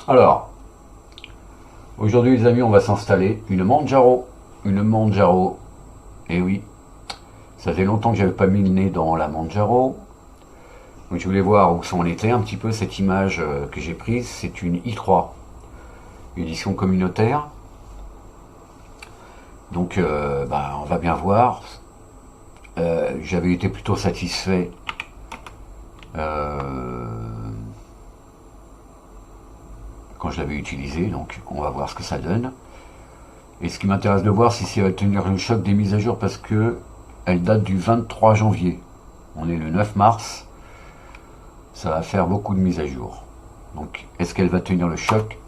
Alors, aujourd'hui les amis, on va s'installer une Manjaro. Une Manjaro. Et oui, ça fait longtemps que j'avais pas mis le nez dans la Manjaro. Donc je voulais voir où ça en était un petit peu cette image que j'ai prise. C'est une i3, édition communautaire. Donc on va bien voir. J'avais été plutôt satisfait quand je l'avais utilisé, donc on va voir ce que ça donne. Et ce qui m'intéresse de voir, si ça va tenir le choc des mises à jour, parce que elle date du 23 janvier. On est le 9 mars, ça va faire beaucoup de mises à jour. Donc est-ce qu'elle va tenir le choc?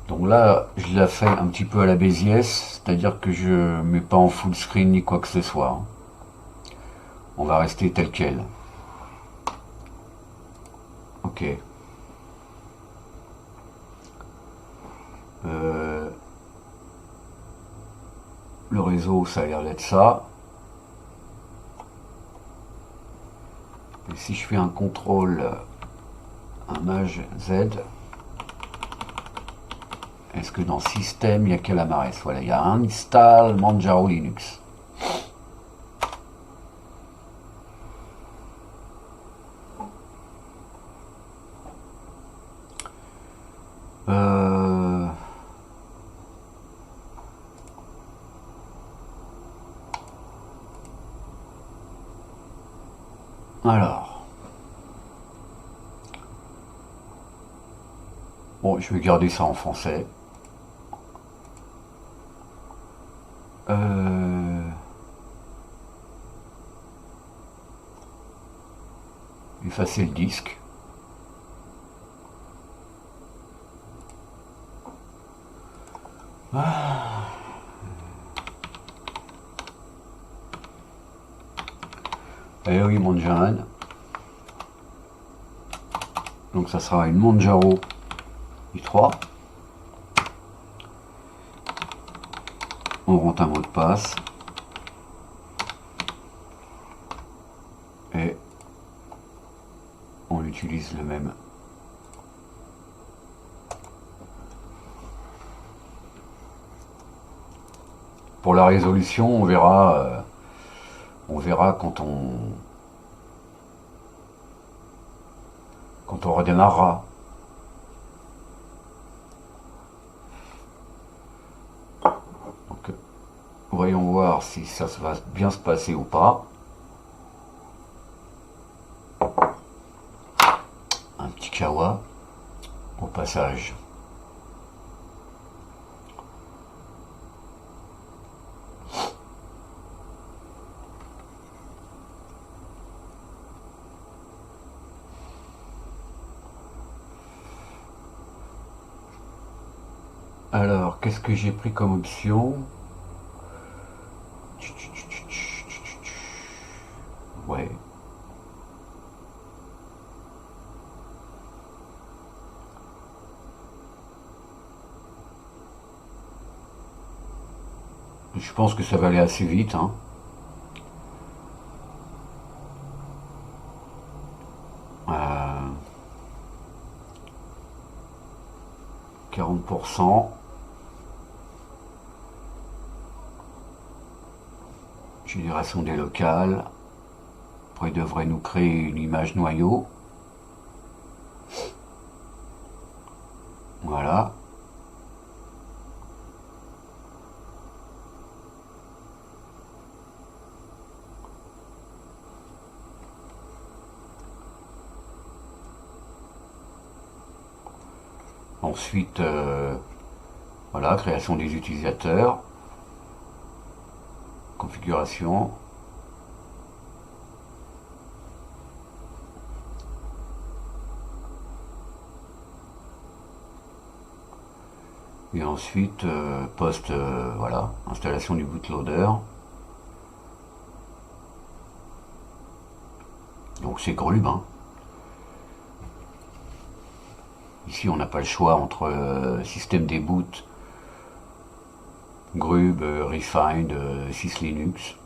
Donc là, je la fais un petit peu à la Béziès, c'est-à-dire que je ne mets pas en full screen ni quoi que ce soit. On va rester tel quel. Ok. Le réseau, ça a l'air d'être ça. Et si je fais un contrôle, un Maj Z, est-ce que dans système, il y a Calamares? Voilà, il y a install Manjaro Linux. Alors. Bon, je vais garder ça en français. Effacer le disque. Eh oui, mon jeune. Donc ça sera une Manjaro i3. On rentre un mot de passe. Et on utilise le même. Pour la résolution, on verra quand on redémarrera. Donc, voyons voir si ça va bien se passer ou pas. Un petit kawa au passage. Alors, qu'est-ce que j'ai pris comme option? Ouais. Je pense que ça va aller assez vite, hein. Euh, 40%. Génération des locales. Après, il devrait nous créer une image noyau. Voilà. Ensuite, voilà, création des utilisateurs, configuration. Et ensuite, voilà, installation du bootloader. Donc c'est Grub, hein. Ici, on n'a pas le choix entre système des boot, Grub, Refined, SysLinux.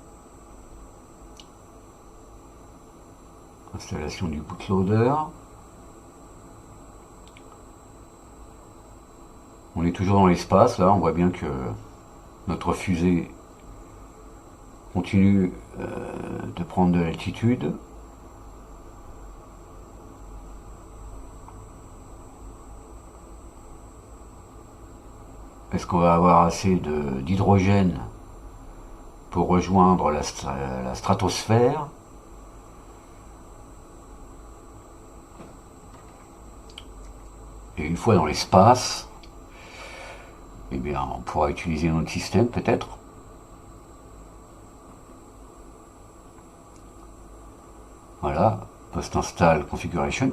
Installation du bootloader. On est toujours dans l'espace, là, on voit bien que notre fusée continue de prendre de l'altitude. Est-ce qu'on va avoir assez d'hydrogène pour rejoindre la stratosphère? Et une fois dans l'espace, eh bien, on pourra utiliser notre système peut-être. Voilà, post-install configurations.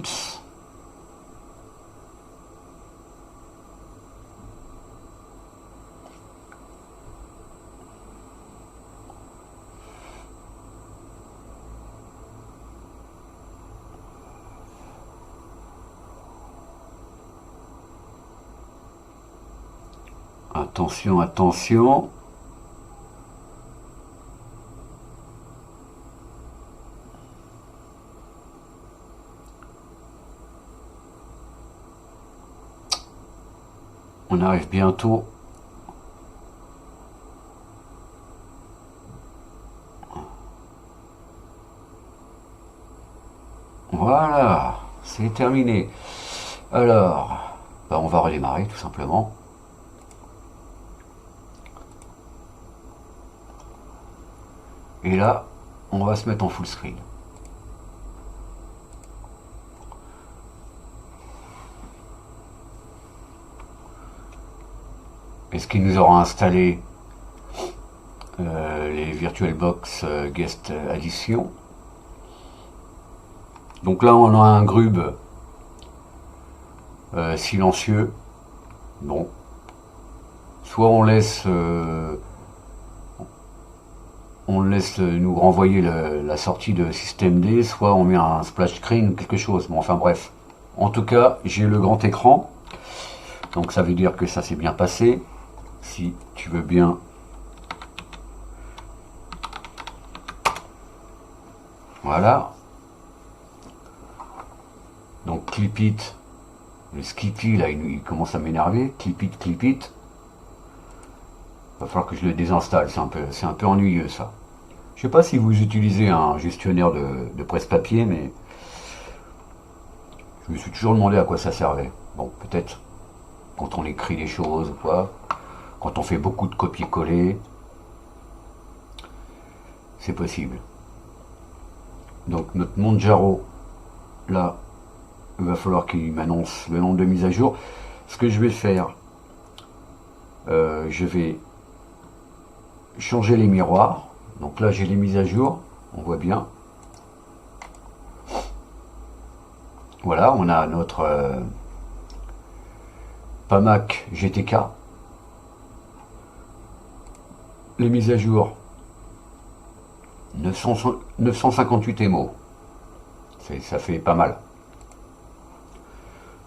Attention, attention. On arrive bientôt. Voilà, c'est terminé. Alors, on va redémarrer tout simplement. Et là, on va se mettre en full screen. Est-ce qu'il nous aura installé les VirtualBox Guest Addition? Donc là, on a un grub silencieux. Bon. Soit on laisse nous renvoyer la sortie de systemd, soit on met un splash screen ou quelque chose. Bon, enfin bref. En tout cas, j'ai le grand écran. Donc ça veut dire que ça s'est bien passé. Si tu veux bien. Voilà. Donc clip it. Le skippy là, il commence à m'énerver. Clip it, clip it. Va falloir que je le désinstalle. C'est un peu ennuyeux ça. Je sais pas si vous utilisez un gestionnaire de presse-papier, mais je me suis toujours demandé à quoi ça servait. Bon, peut-être quand on écrit des choses ou quoi, quand on fait beaucoup de copier-coller, c'est possible. Donc notre Monjaro, là, il va falloir qu'il m'annonce le nombre de mises à jour. Ce que je vais faire, je vais changer les miroirs. Donc là j'ai les mises à jour, on voit bien. Voilà, on a notre PAMAC GTK. Les mises à jour 958 MO. Ça fait pas mal.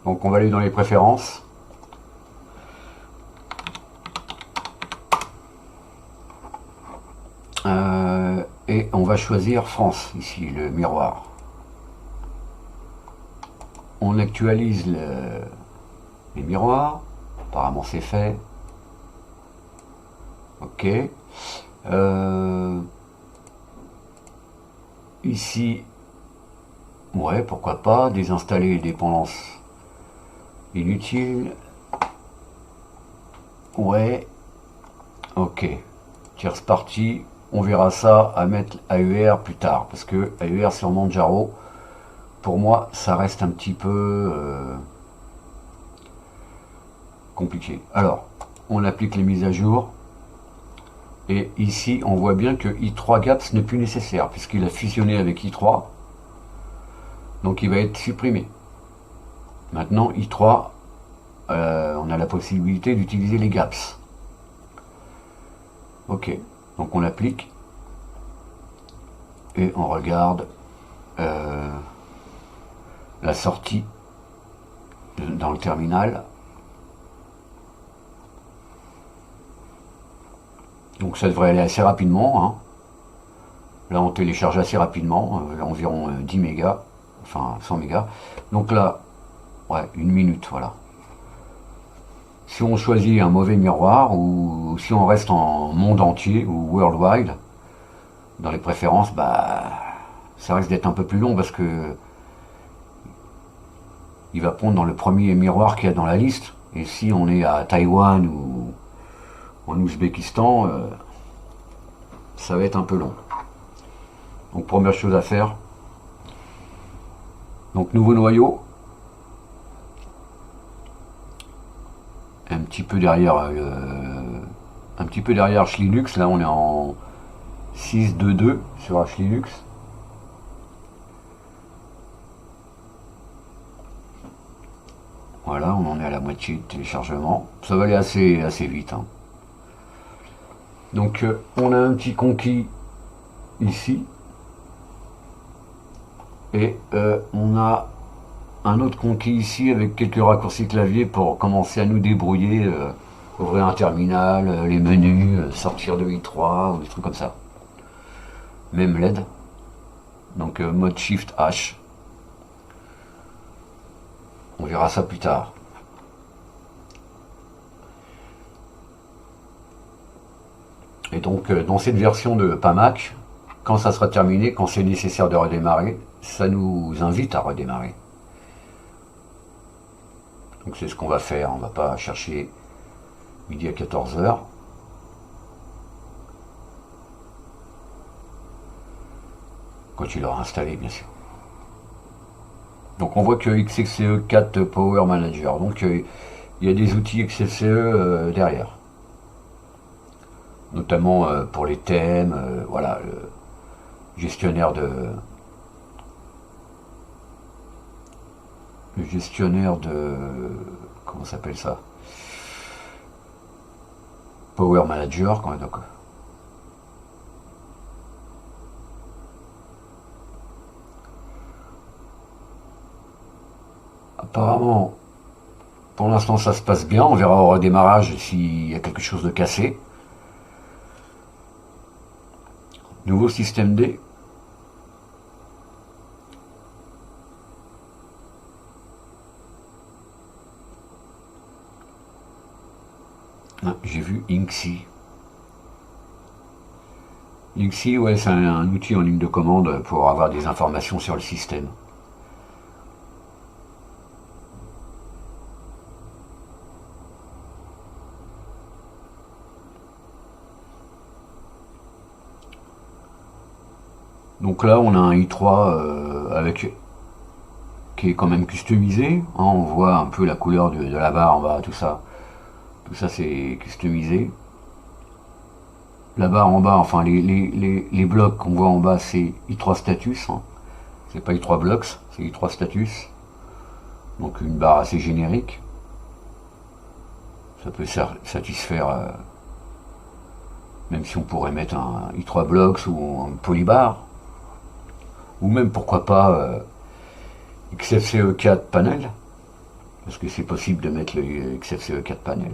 Donc on va aller dans les préférences. Et on va choisir France, ici, le miroir. On actualise les miroirs. Apparemment c'est fait. Ok. Ici, ouais, pourquoi pas, désinstaller les dépendances inutiles. Ouais. Ok. Tierce partie. On verra ça à mettre AER plus tard, parce que AER sur Manjaro, pour moi, ça reste un petit peu compliqué. Alors, on applique les mises à jour, et ici, on voit bien que i3 GAPS n'est plus nécessaire, puisqu'il a fusionné avec i3, donc il va être supprimé. Maintenant, i3, on a la possibilité d'utiliser les GAPS. Ok. Donc on l'applique et on regarde la sortie dans le terminal. Donc ça devrait aller assez rapidement. Hein. Là on télécharge assez rapidement, environ 10 mégas. enfin 100 mégas. Donc là, ouais, 1 minute, voilà. Si on choisit un mauvais miroir ou si on reste en monde entier ou worldwide, dans les préférences, bah ça risque d'être un peu plus long parce que il va prendre dans le premier miroir qu'il y a dans la liste. Et si on est à Taïwan ou en Ouzbékistan, ça va être un peu long. Donc première chose à faire. Donc nouveau noyau. Un petit peu derrière Arch Linux. Là on est en 6.2.2 sur Arch Linux. Voilà, on en est à la moitié de téléchargement. Ça va aller assez vite. Hein. Donc on a un petit conquis ici. Et on a un autre conquis ici avec quelques raccourcis clavier pour commencer à nous débrouiller, ouvrir un terminal, les menus, sortir de i3 ou des trucs comme ça. Même LED. Donc mode Shift H. On verra ça plus tard. Et donc dans cette version de PAMAC, quand ça sera terminé, quand c'est nécessaire de redémarrer, ça nous invite à redémarrer. Donc c'est ce qu'on va faire, on va pas chercher midi à 14h. Quand tu l'auras installé, bien sûr. Donc on voit que XFCE 4 Power Manager, donc il y a des outils XFCE derrière. Notamment pour les thèmes, voilà, le gestionnaire de... comment s'appelle ça, Power Manager quand même. Donc, apparemment pour l'instant ça se passe bien, on verra au redémarrage s'il y a quelque chose de cassé. Nouveau système D. Ah, j'ai vu Inksy. Inksy, ouais, c'est un outil en ligne de commande pour avoir des informations sur le système. Donc là, on a un i3 qui est quand même customisé. Hein, on voit un peu la couleur de la barre en bas, tout ça. Tout ça, c'est customisé. La barre en bas, enfin les blocs qu'on voit en bas, c'est i3 status. Hein. C'est pas i3 blocks, c'est i3 status. Donc une barre assez générique. Ça peut satisfaire, même si on pourrait mettre un i3 blocks ou un polybar. Ou même pourquoi pas XFCE 4 panel, parce que c'est possible de mettre le XFCE 4 panel.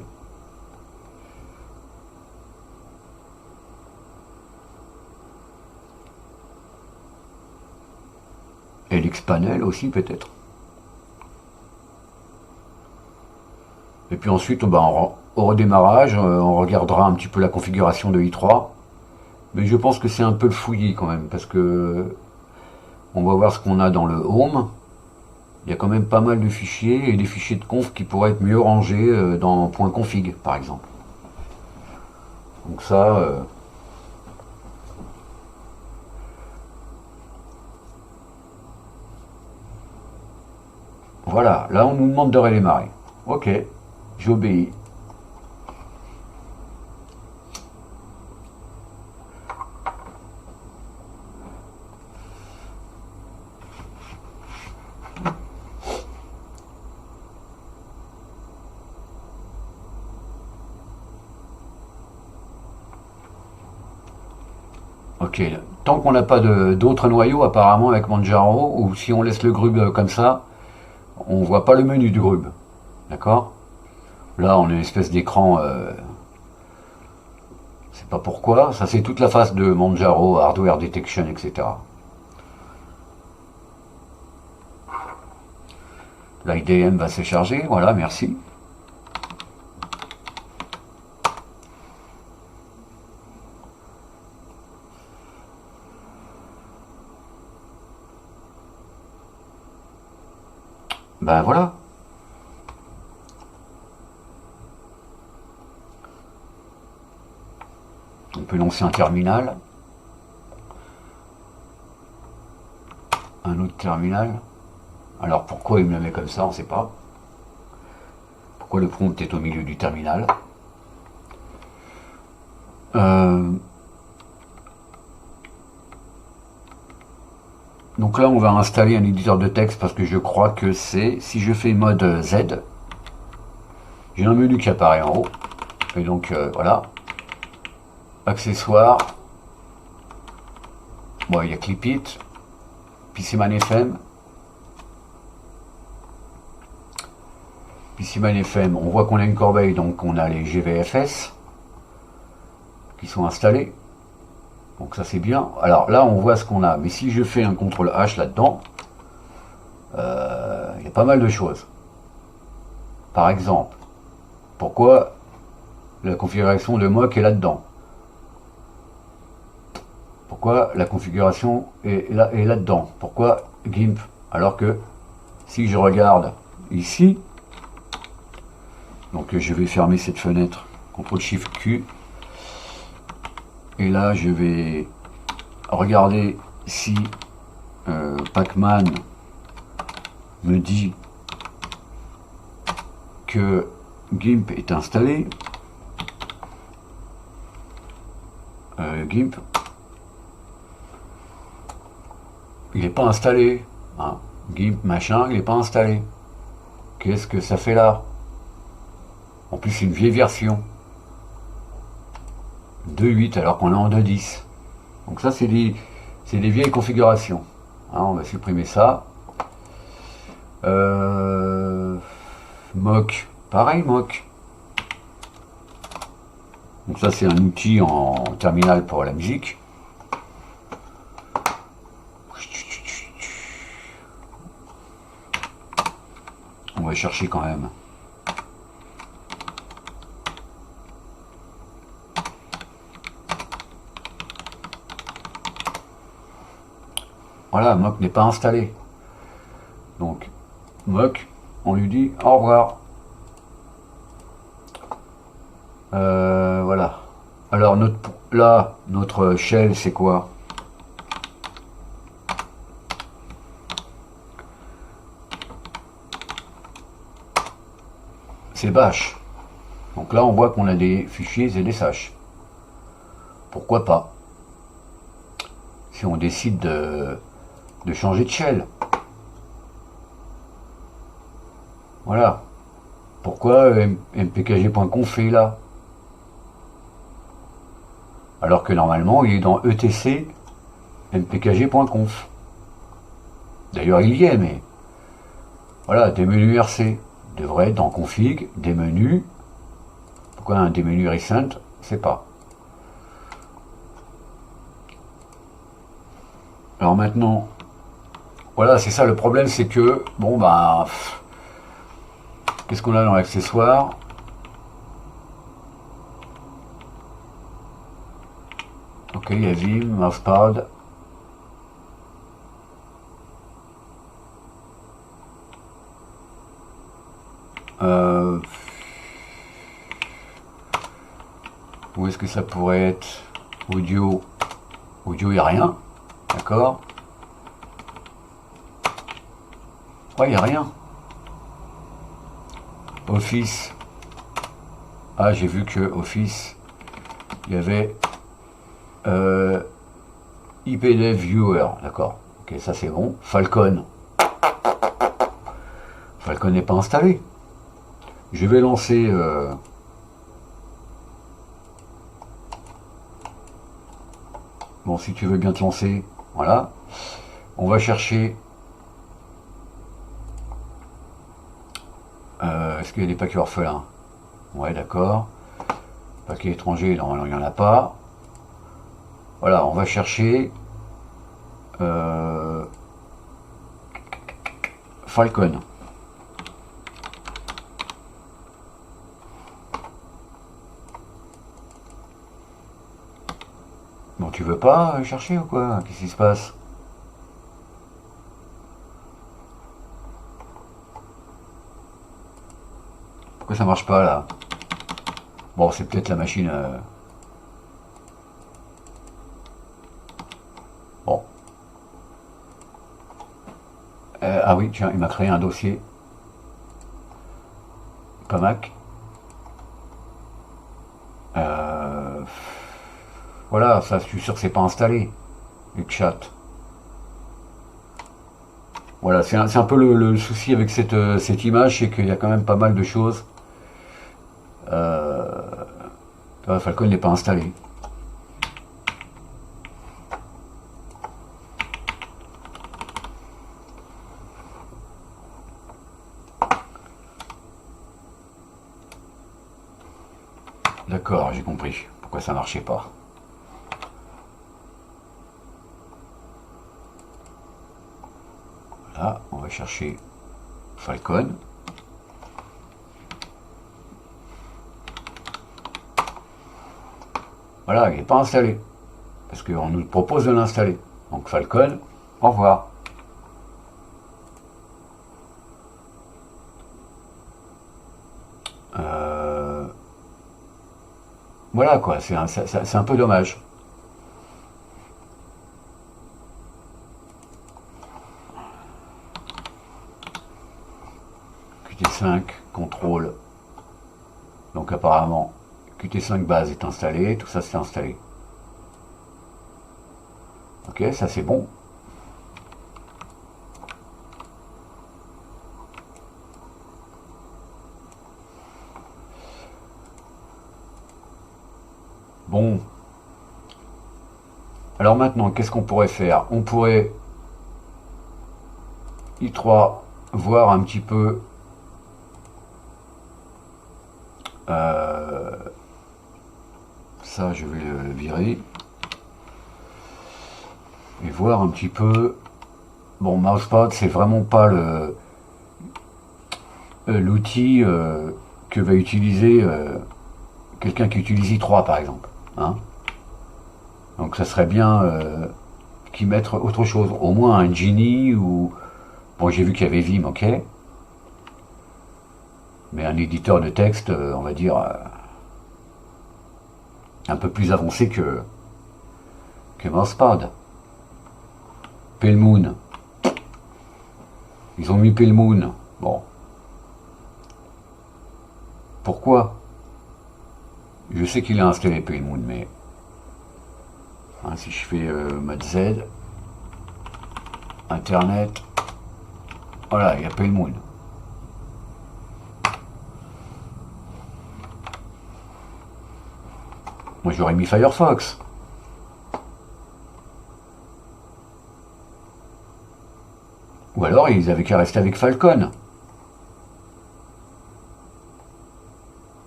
Et l'X-panel aussi peut-être. Et puis ensuite, au redémarrage, on regardera un petit peu la configuration de i3. Mais je pense que c'est un peu le fouillis quand même, parce que on va voir ce qu'on a dans le home. Il y a quand même pas mal de fichiers et des fichiers de conf qui pourraient être mieux rangés dans .config par exemple. Donc ça, voilà, là on nous demande de redémarrer. Ok, j'obéis. Ok, tant qu'on n'a pas d'autres noyaux apparemment avec Manjaro, ou si on laisse le grub comme ça, on voit pas le menu du grub. D'accord? Là on a une espèce d'écran, c'est pas pourquoi, ça c'est toute la phase de Manjaro, hardware detection, etc. L'IDM va se charger, voilà, merci. Ben voilà. On peut lancer un terminal. Un autre terminal. Alors pourquoi il me le met comme ça, on ne sait pas. Pourquoi le prompt est au milieu du terminal. Donc là on va installer un éditeur de texte parce que je crois que c'est, si je fais mode Z, j'ai un menu qui apparaît en haut. Et donc voilà. Accessoires. Bon, il y a Clipit, PCman FM. PCman FM, on voit qu'on a une corbeille, donc on a les GVFS qui sont installés. Donc ça c'est bien. Alors là on voit ce qu'on a. Mais si je fais un CTRL H là-dedans, il y a pas mal de choses. Par exemple, pourquoi la configuration de mock est là-dedans? Pourquoi la configuration est là-dedans? Pourquoi GIMP? Alors que si je regarde ici, donc je vais fermer cette fenêtre, CTRL SHIFT Q, et là je vais regarder si Pacman me dit que GIMP est installé. GIMP, il n'est pas installé, hein. GIMP machin, il n'est pas installé. Qu'est-ce que ça fait là? En plus c'est une vieille version 2.8 alors qu'on est en 2.10. Donc ça c'est des vieilles configurations, hein. On va supprimer ça. Mock, pareil mock. Donc ça c'est un outil en terminal pour la musique. On va chercher quand même. Voilà, mock n'est pas installé. Donc mock, on lui dit au revoir. Voilà. Alors notre shell c'est quoi? C'est bash. Donc là on voit qu'on a des fichiers ZSH. Pourquoi pas? Si on décide de changer de shell. Voilà. Pourquoi mpkg.conf est là? Alors que normalement il est dans etc mpkg.conf. D'ailleurs il y est, mais voilà, des menus RC devraient être dans config, des menus. Pourquoi un des menus recent? C'est pas. Alors maintenant, voilà, c'est ça le problème, c'est que bon bah qu'est-ce qu'on a dans l'accessoire? Ok, il y a Vim, Mousepad. Où est-ce que ça pourrait être? Audio. Audio, il n'y a rien. D'accord. Ouais, il n'y a rien. Office. Ah, j'ai vu que Office, il y avait IPDev Viewer. D'accord. Ok, ça c'est bon. Falcon. Falcon n'est pas installé. Je vais lancer bon, si tu veux bien te lancer, voilà. On va chercher est-ce qu'il y a des paquets orphelins? Ouais, d'accord. Paquets étrangers, normalement il n'y en a pas. Voilà, on va chercher Falcon. Bon, tu veux pas chercher ou quoi? Qu'est-ce qui se passe? Pourquoi ça marche pas là? Bon, c'est peut-être la machine. Bon. Ah oui, tiens, il m'a créé un dossier. Pas Mac. Euh, Voilà, ça, je suis sûr que c'est pas installé. Le chat. Voilà, c'est un peu le souci avec cette image, c'est qu'il y a quand même pas mal de choses. Euh, Falcon n'est pas installé. D'accord, j'ai compris pourquoi ça marchait pas. Là, on va chercher Falcon. Voilà, il n'est pas installé. Parce qu'on nous propose de l'installer. Donc Falcon, au revoir. Euh, voilà quoi, c'est un peu dommage. Qt5, contrôle. Donc apparemment, Qt5 base est installé, tout ça c'est installé. Ok, ça c'est bon. Bon. Alors maintenant, qu'est-ce qu'on pourrait faire? On pourrait i3 voir un petit peu ça, je vais le virer et voir un petit peu. Bon, Mousepad, c'est vraiment pas le l'outil que va utiliser quelqu'un qui utilise i3 par exemple. Hein. Donc ça serait bien qu'ils mettent autre chose, au moins un Genie ou... Bon, j'ai vu qu'il y avait Vim, ok. Mais un éditeur de texte, on va dire, un peu plus avancé que Mousepad. Pelmoon. Ils ont mis Pelmoon. Bon. Pourquoi? Je sais qu'il a installé Pelmoon, mais... Hein, si je fais mode Z, Internet, voilà, il y a Pelmoon. Moi j'aurais mis Firefox. Ou alors ils avaient qu'à rester avec Falcon.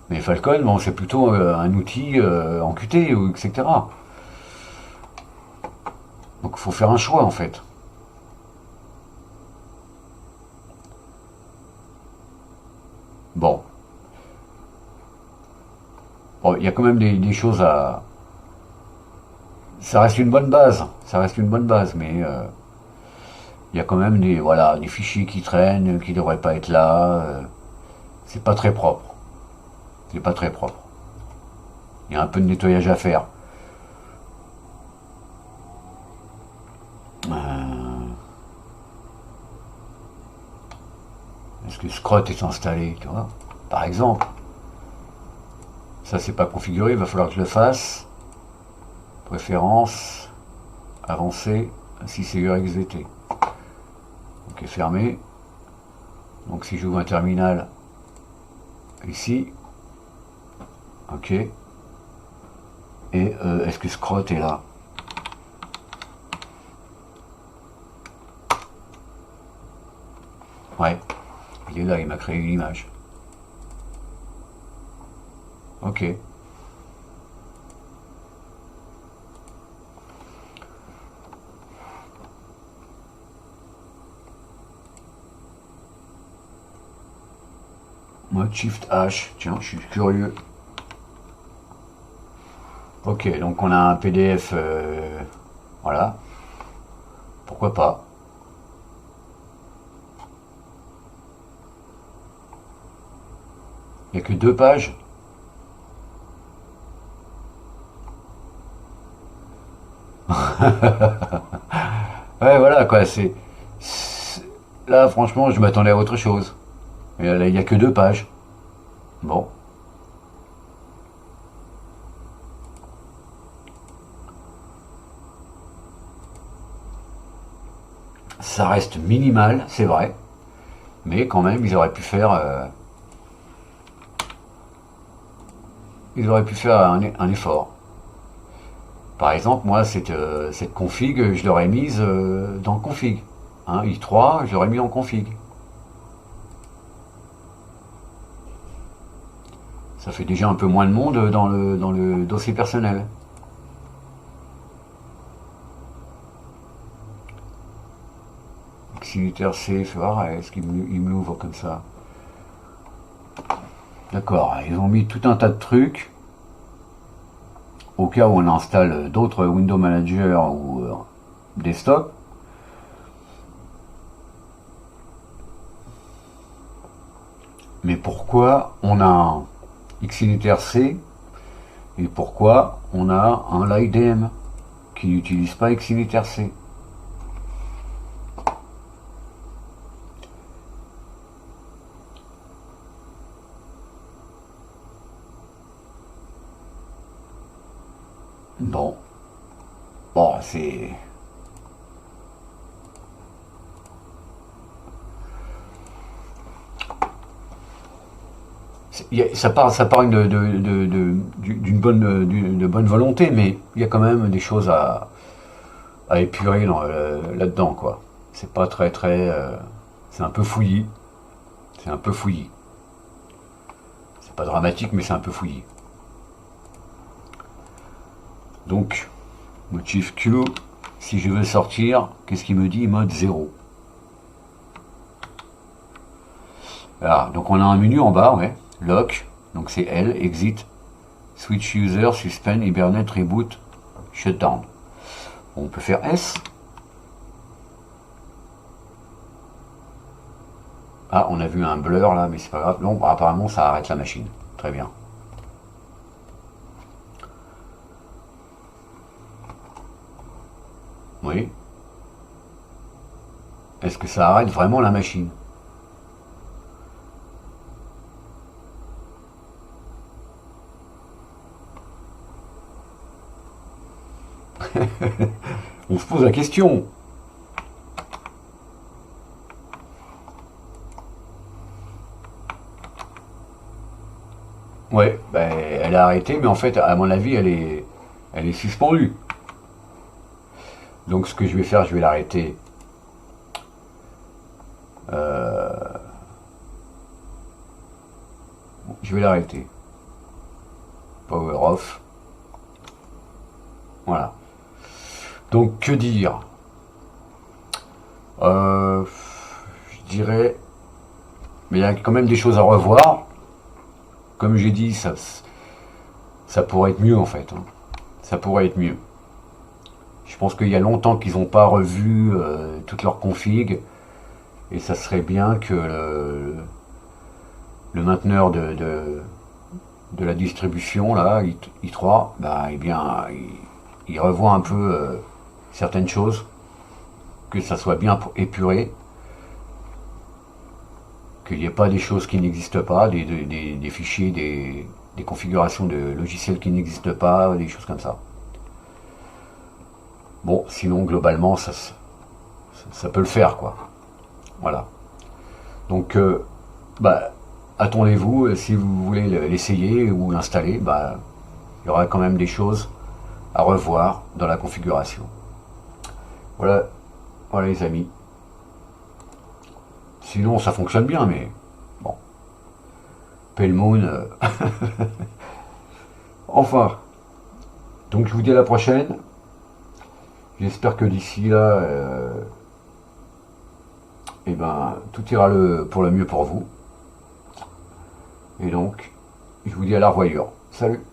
Mais Falcon, bon, c'est plutôt un outil en Qt, ou etc. Donc il faut faire un choix en fait. Bon. Bon, il y a quand même des choses à... Ça reste une bonne base. Ça reste une bonne base, mais il y a quand même des, voilà, des fichiers qui traînent, qui ne devraient pas être là. C'est pas très propre. C'est pas très propre. Il y a un peu de nettoyage à faire. Est-ce que Scrot est installé, tu vois? Par exemple. Ça, c'est pas configuré, il va falloir que je le fasse. Préférences, avancé, si c'est URXVT. Ok, fermé. Donc si j'ouvre un terminal ici, ok. Et est-ce que Scrot est là? Ouais, il est là, il m'a créé une image. Ok. Mode Shift H, tiens, je suis curieux. Ok, donc on a un PDF, voilà, pourquoi pas. Il n'y a que 2 pages. Ouais, voilà quoi, là franchement je m'attendais à autre chose. Et là, il n'y a que 2 pages. Bon, ça reste minimal, c'est vrai, mais quand même ils auraient pu faire un effort. Par exemple, moi, cette config, je l'aurais mise dans config. Hein, i3, je l'aurais mis en config. Ça fait déjà un peu moins de monde dans le dossier personnel. Xiliter C, faut voir, est-ce qu'il me l'ouvre comme ça? D'accord, ils ont mis tout un tas de trucs au cas où on installe d'autres Windows Manager ou desktop. Mais pourquoi on a un Xiliter C et pourquoi on a un LightDM qui n'utilise pas Xiliter C? Bon, bon, ça part d'une bonne volonté, mais il y a quand même des choses à épurer là-dedans, quoi. C'est pas très très, c'est un peu fouillis, c'est un peu fouillis. C'est pas dramatique, mais c'est un peu fouillis. Donc, motif Q, si je veux sortir, qu'est-ce qu'il me dit? Mode 0. Voilà, donc on a un menu en bas, ouais. Lock, donc c'est L, exit, switch user, suspend, hibernate, reboot, shutdown. On peut faire S. Ah, on a vu un blur là, mais c'est pas grave. Non, apparemment ça arrête la machine. Très bien. Oui. Est-ce que ça arrête vraiment la machine? On se pose la question. Ouais, ben, elle a arrêté, mais en fait, à mon avis, elle est suspendue. Donc ce que je vais faire, je vais l'arrêter. Je vais l'arrêter. Power off. Voilà. Donc que dire? Je dirais, mais il y a quand même des choses à revoir. Comme j'ai dit, ça pourrait être mieux en fait. Hein. Ça pourrait être mieux. Je pense qu'il y a longtemps qu'ils n'ont pas revu toutes leurs configs et ça serait bien que le mainteneur de la distribution, là, i3, bah, eh bien, il revoit un peu certaines choses, que ça soit bien épuré, qu'il n'y ait pas des choses qui n'existent pas, des fichiers, des configurations de logiciels qui n'existent pas, des choses comme ça. Bon, sinon, globalement, ça peut le faire, quoi. Voilà. Donc, bah, attendez-vous, si vous voulez l'essayer ou l'installer, bah, il y aura quand même des choses à revoir dans la configuration. Voilà, voilà les amis. Sinon, ça fonctionne bien, mais bon. Pale enfin. Donc, je vous dis à la prochaine. J'espère que d'ici là, eh ben, tout ira pour le mieux pour vous. Et donc, je vous dis à la revoyure. Salut!